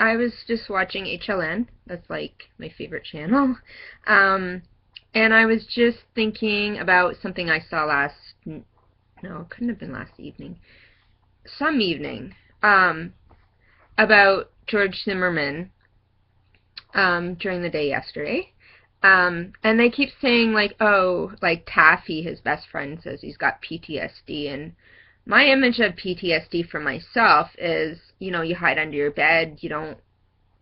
I was just watching HLN. That's like my favorite channel. Um, and I was just thinking about something I saw no, it couldn't have been last evening. Some evening. About George Zimmerman during the day yesterday. And they keep saying like, oh, like Taffy, his best friend, says he's got PTSD, and my image of PTSD for myself is, you hide under your bed,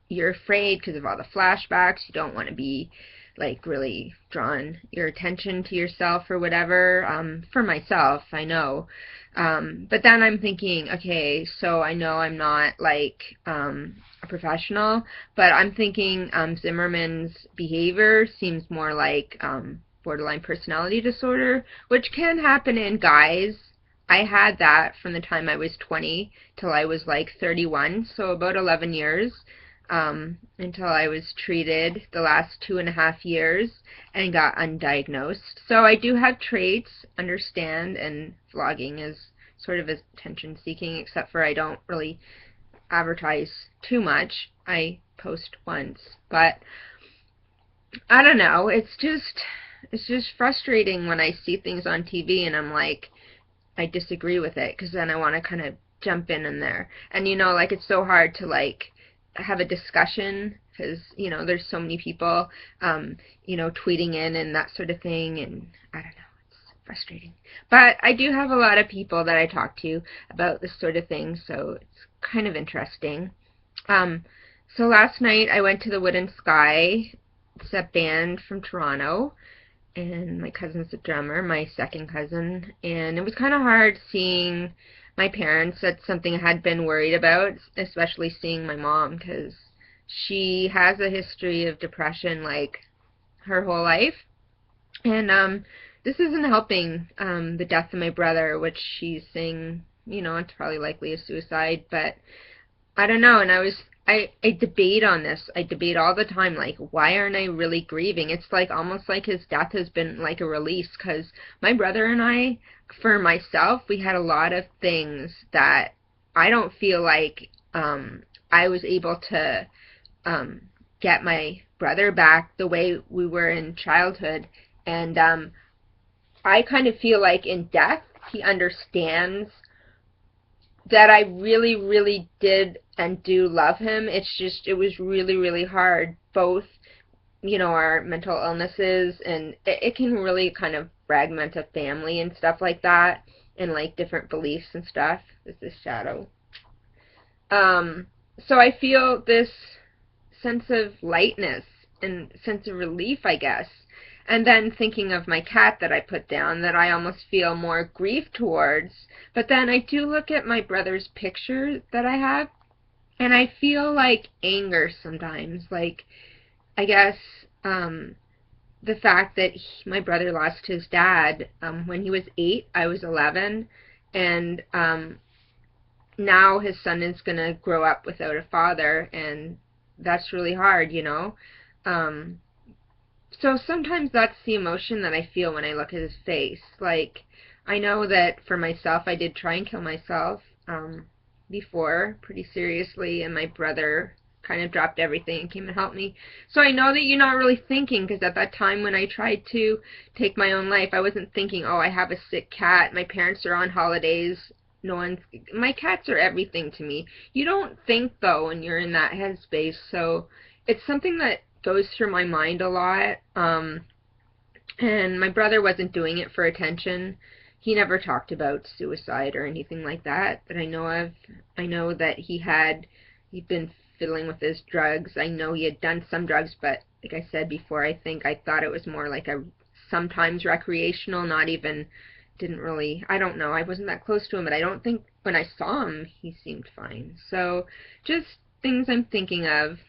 you're afraid because of all the flashbacks, you don't want to be like really drawn your attention to yourself or whatever. For myself, I know. But then I'm thinking, okay, so I know I'm not like a professional, but I'm thinking Zimmerman's behavior seems more like borderline personality disorder, which can happen in guys. I had that from the time I was 20 till I was like 31, so about 11 years, until I was treated the last 2.5 years and got undiagnosed. So I do have traits, understand, and vlogging is sort of attention seeking, except for I don't really advertise too much. I post once, but I don't know, it's just frustrating when I see things on TV and I'm like, I disagree with it, because then I want to kind of jump in there. And like it's so hard to like have a discussion because there's so many people tweeting in and that sort of thing, and I don't know, it's frustrating. But I do have a lot of people that I talk to about this sort of thing, so it's kind of interesting. So last night I went to the Wood and Sky. It's a band from Toronto, and my cousin's a drummer, my second cousin, and it was kind of hard seeing my parents. That's something I had been worried about, especially seeing my mom, because she has a history of depression like her whole life, and this isn't helping the death of my brother, which she's saying, it's probably likely a suicide, but I don't know. And I debate on this. I debate all the time, like, why aren't I really grieving? It's like almost like his death has been like a release, because my brother and I, for myself, we had a lot of things that I don't feel like I was able to get my brother back the way we were in childhood. And I kind of feel like in death, he understands that I really, really did and do love him. It's just, it was really, really hard, both, our mental illnesses, and it can really kind of fragment a family and stuff like that, and like different beliefs and stuff. This is shadow. So I feel this sense of lightness and sense of relief, I guess. And then thinking of my cat that I put down, that I almost feel more grief towards. But then I do look at my brother's picture that I have, and I feel like anger sometimes. Like, I guess the fact that my brother lost his dad when he was 8, I was 11, and now his son is going to grow up without a father, and that's really hard, So sometimes that's the emotion that I feel when I look at his face. Like, I know that for myself, I did try and kill myself before, pretty seriously, and my brother kind of dropped everything and came and helped me. So I know that you're not really thinking, because at that time when I tried to take my own life, I wasn't thinking, oh, I have a sick cat, my parents are on holidays, my cats are everything to me. You don't think, though, when you're in that headspace. So it's something that goes through my mind a lot, and my brother wasn't doing it for attention. He never talked about suicide or anything like that I know of. I know that he'd been fiddling with his drugs. I know he had done some drugs, but like I said before, I thought it was more like a sometimes recreational, not even, didn't really, I don't know, I wasn't that close to him, but I don't think when I saw him he seemed fine. So just things I'm thinking of.